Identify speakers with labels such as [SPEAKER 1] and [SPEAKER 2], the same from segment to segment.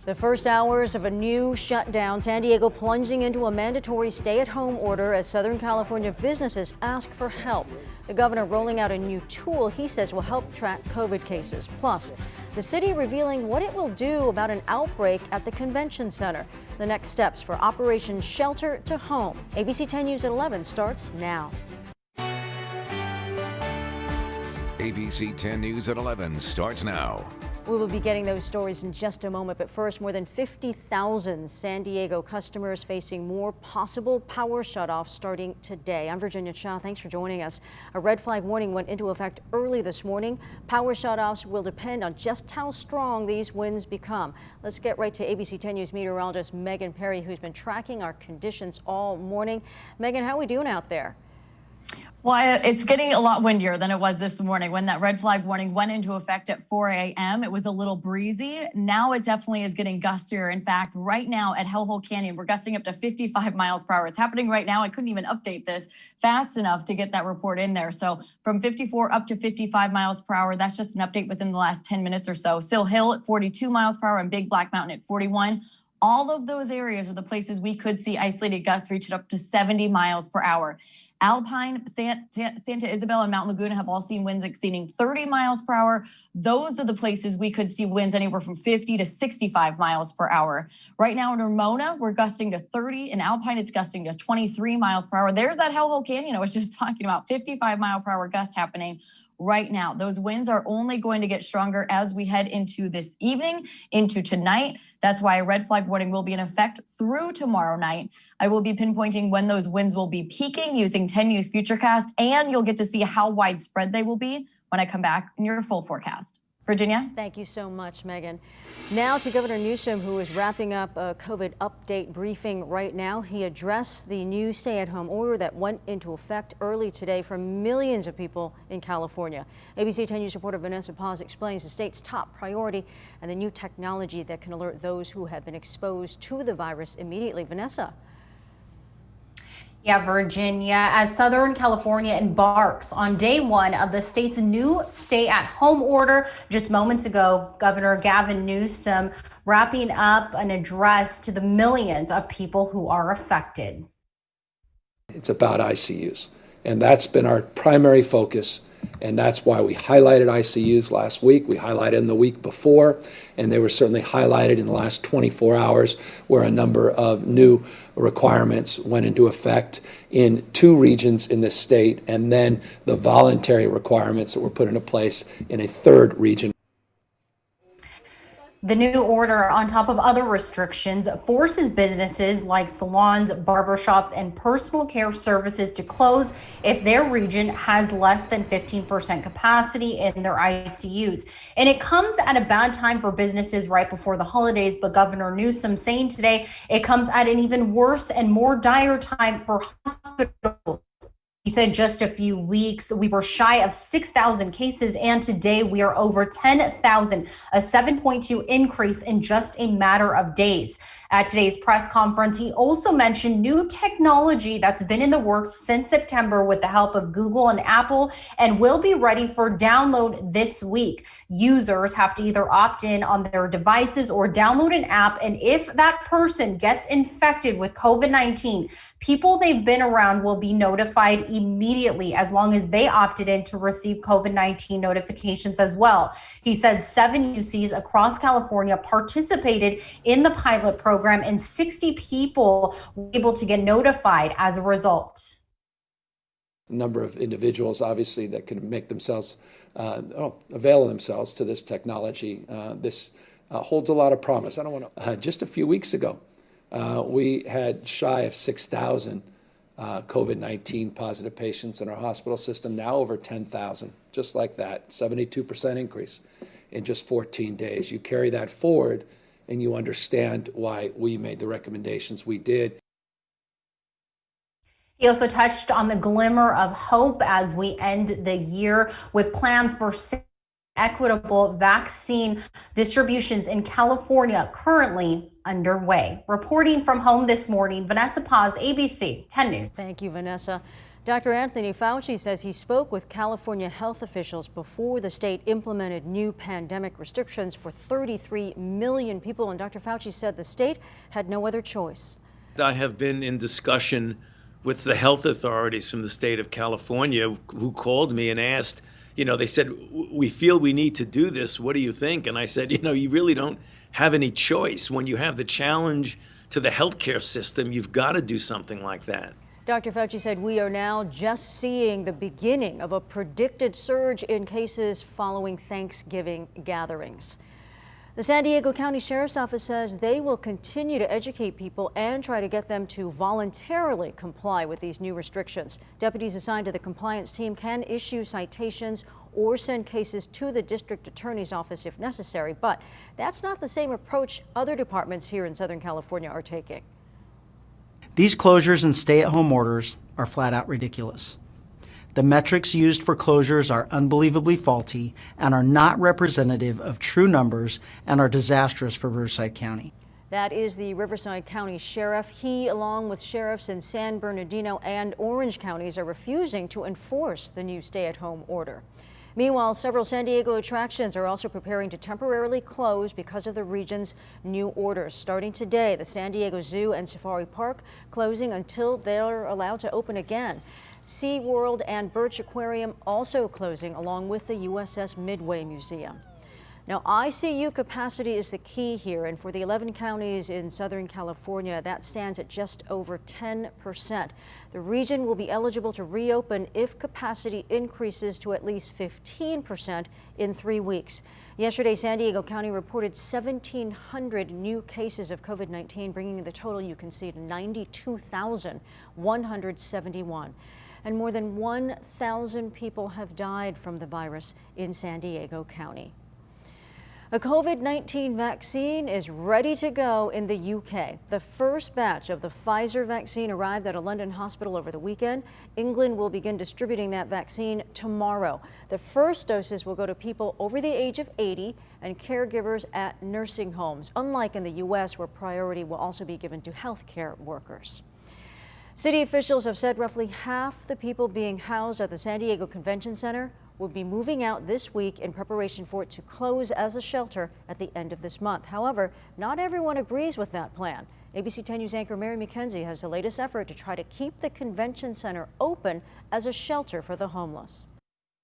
[SPEAKER 1] The first hours of a new shutdown, San Diego plunging into a mandatory stay-at-home order as Southern California businesses ask for help. The governor rolling out a new tool he says will help track COVID cases. Plus, the city revealing what it will do about an outbreak at the convention center. The next steps for Operation Shelter to Home. ABC 10 News at 11 starts now.
[SPEAKER 2] ABC 10 News at 11 starts now.
[SPEAKER 1] We will be getting those stories in just a moment, but first, more than 50,000 San Diego customers facing more possible power shutoffs starting today. I'm Virginia Chow. Thanks for joining us. A red flag warning went into effect early this morning. Power shutoffs will depend on just how strong these winds become. Let's get right to ABC 10 News meteorologist Megan Perry, who's been tracking our conditions all morning. Megan, how are we doing out there?
[SPEAKER 3] Well, it's getting a lot windier than it was this morning. When that red flag warning went into effect at 4 a.m., it was a little breezy. Now it definitely is getting gustier. In fact, right now at Hellhole Canyon, we're gusting up to 55 miles per hour. It's happening right now. I couldn't even update this fast enough to get that report in there. So from 54 up to 55 miles per hour, that's just an update within the last 10 minutes or so. Sill Hill at 42 miles per hour and Big Black Mountain at 41. All of those areas are the places we could see isolated gusts reaching up to 70 miles per hour. Alpine, Santa Isabel, and Mount Laguna have all seen winds exceeding 30 miles per hour. Those are the places we could see winds anywhere from 50 to 65 miles per hour. Right now in Ramona, we're gusting to 30. In Alpine, it's gusting to 23 miles per hour. There's that Hellhole Canyon I was just talking about, 55 mile per hour gust happening right now. Those winds are only going to get stronger as we head into this evening, into tonight. That's why a red flag warning will be in effect through tomorrow night. I will be pinpointing when those winds will be peaking using 10 News Futurecast, and you'll get to see how widespread they will be when I come back in your full forecast. Virginia?
[SPEAKER 1] Thank you so much, Megan. Now to Governor Newsom, who is wrapping up a COVID update briefing right now. He addressed the new stay-at-home order that went into effect early today for millions of people in California. ABC 10 News reporter Vanessa Paz explains the state's top priority and the new technology that can alert those who have been exposed to the virus immediately. Vanessa.
[SPEAKER 4] Yeah, Virginia, as Southern California embarks on day one of the state's new stay-at-home order. Just moments ago, Governor Gavin Newsom wrapping up an address to the millions of people who are affected.
[SPEAKER 5] It's about ICUs, and that's been our primary focus. And that's why we highlighted ICUs last week. We highlighted them the week before, and they were certainly highlighted in the last 24 hours where a number of new requirements went into effect in 2 regions in this state, and then the voluntary requirements that were put into place in a 3rd region.
[SPEAKER 4] The new order, on top of other restrictions, forces businesses like salons, barbershops, and personal care services to close if their region has less than 15% capacity in their ICUs. And it comes at a bad time for businesses right before the holidays, but Governor Newsom saying today it comes at an even worse and more dire time for hospitals. He said just a few weeks, we were shy of 6,000 cases, and today we are over 10,000, a 7.2 increase in just a matter of days. At today's press conference, he also mentioned new technology that's been in the works since September with the help of Google and Apple and will be ready for download this week. Users have to either opt in on their devices or download an app, and if that person gets infected with COVID-19, people they've been around will be notified immediately as long as they opted in to receive COVID-19 notifications as well. He said 7 UCs across California participated in the pilot program, and 60 people were able to get notified as a result.
[SPEAKER 5] A number of individuals, obviously, that can make themselves, avail themselves to this technology. This holds a lot of promise. I don't want to, just a few weeks ago, we had shy of 6,000 COVID-19 positive patients in our hospital system, now over 10,000, just like that, 72% increase in just 14 days. You carry that forward and you understand why we made the recommendations we did.
[SPEAKER 4] He also touched on the glimmer of hope as we end the year with plans for equitable vaccine distributions in California currently underway. Reporting from home this morning, Vanessa Paz, ABC 10 News.
[SPEAKER 1] Thank you, Vanessa. Dr. Anthony Fauci says he spoke with California health officials before the state implemented new pandemic restrictions for 33 million people. And Dr. Fauci said the state had no other choice.
[SPEAKER 6] I have been in discussion with the health authorities from the state of California who called me and asked, they said, we feel we need to do this. What do you think? And I said, you really don't have any choice. When you have the challenge to the healthcare system, you've got to do something like that.
[SPEAKER 1] Dr. Fauci said we are now just seeing the beginning of a predicted surge in cases following Thanksgiving gatherings. The San Diego County Sheriff's Office says they will continue to educate people and try to get them to voluntarily comply with these new restrictions. Deputies assigned to the compliance team can issue citations or send cases to the district attorney's office if necessary, but that's not the same approach other departments here in Southern California are taking.
[SPEAKER 7] These closures and stay-at-home orders are flat out ridiculous. The metrics used for closures are unbelievably faulty and are not representative of true numbers and are disastrous for Riverside County.
[SPEAKER 1] That is the Riverside County Sheriff. He, along with sheriffs in San Bernardino and Orange counties, are refusing to enforce the new stay-at-home order. Meanwhile, several San Diego attractions are also preparing to temporarily close because of the region's new orders. Starting today, the San Diego Zoo and Safari Park closing until they're allowed to open again. SeaWorld and Birch Aquarium also closing, along with the USS Midway Museum. Now, ICU capacity is the key here, and for the 11 counties in Southern California, that stands at just over 10%. The region will be eligible to reopen if capacity increases to at least 15% in 3 weeks. Yesterday, San Diego County reported 1,700 new cases of COVID-19, bringing the total you can see to 92,171. And more than 1,000 people have died from the virus in San Diego County. A COVID-19 vaccine is ready to go in the UK. The first batch of the Pfizer vaccine arrived at a London hospital over the weekend. England will begin distributing that vaccine tomorrow. The first doses will go to people over the age of 80 and caregivers at nursing homes, unlike in the U.S., where priority will also be given to healthcare workers. City officials have said roughly half the people being housed at the San Diego Convention Center will be moving out this week in preparation for it to close as a shelter at the end of this month. However, not everyone agrees with that plan. ABC 10 News anchor Mary McKenzie has the latest effort to try to keep the convention center open as a shelter for the homeless.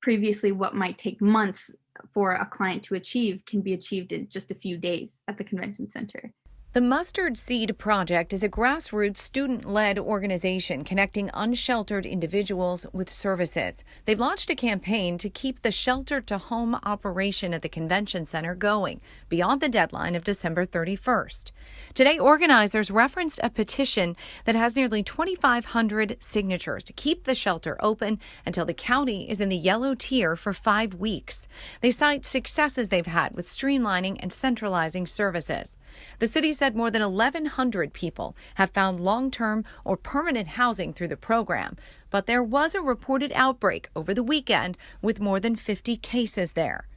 [SPEAKER 8] Previously, what might take months for a client to achieve can be achieved in just a few days at the convention center.
[SPEAKER 9] The Mustard Seed Project is a grassroots student-led organization connecting unsheltered individuals with services. They've launched a campaign to keep the shelter-to-home operation at the convention center going beyond the deadline of December 31st. Today, organizers referenced a petition that has nearly 2,500 signatures to keep the shelter open until the county is in the yellow tier for 5 weeks. They cite successes they've had with streamlining and centralizing services. The city said more than 1,100 people have found long-term or permanent housing through the program, but there was a reported outbreak over the weekend with more than 50 cases there.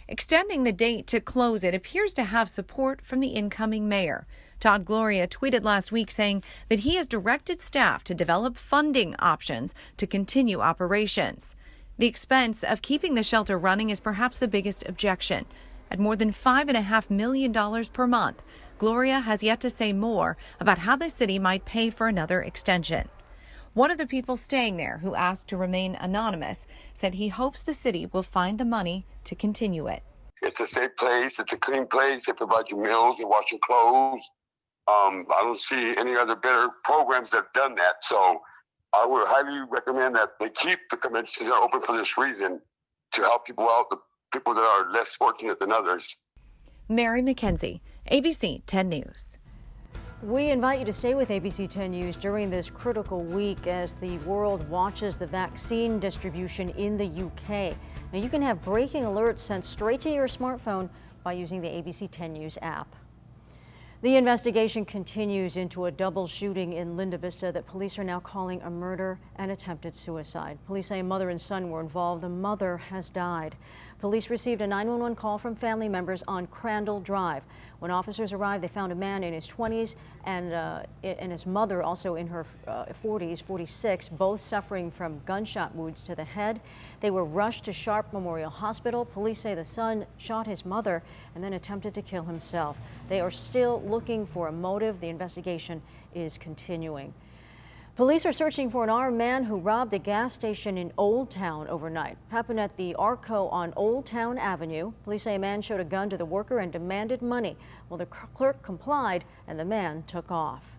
[SPEAKER 9] Extending the date to close it appears to have support from the incoming mayor. Todd Gloria tweeted last week saying that he has directed staff to develop funding options to continue operations. The expense of keeping the shelter running is perhaps the biggest objection. At more than $5.5 million per month, Gloria has yet to say more about how the city might pay for another extension. One of the people staying there, who asked to remain anonymous, said he hopes the city will find the money to continue it.
[SPEAKER 10] It's a safe place. It's a clean place. They provide you meals and wash your clothes. I don't see any other better programs that have done that. So I would highly recommend that they keep the convention center open for this reason, to help people out, the people that are less fortunate than others.
[SPEAKER 9] Mary McKenzie, ABC 10 News.
[SPEAKER 1] We invite you to stay with ABC 10 News during this critical week as the world watches the vaccine distribution in the UK. Now, you can have breaking alerts sent straight to your smartphone by using the ABC 10 News app. The investigation continues into a double shooting in Linda Vista that police are now calling a murder and attempted suicide. Police say a mother and son were involved. The mother has died. Police received a 911 call from family members on Crandall Drive. When officers arrived, they found a man in his 20s and his mother, also in her 40s, 46, both suffering from gunshot wounds to the head. They were rushed to Sharp Memorial Hospital. Police say the son shot his mother and then attempted to kill himself. They are still looking for a motive. The investigation is continuing. Police are searching for an armed man who robbed a gas station in Old Town overnight. Happened at the Arco on Old Town Avenue. Police say a man showed a gun to the worker and demanded money. Well, the clerk complied and the man took off.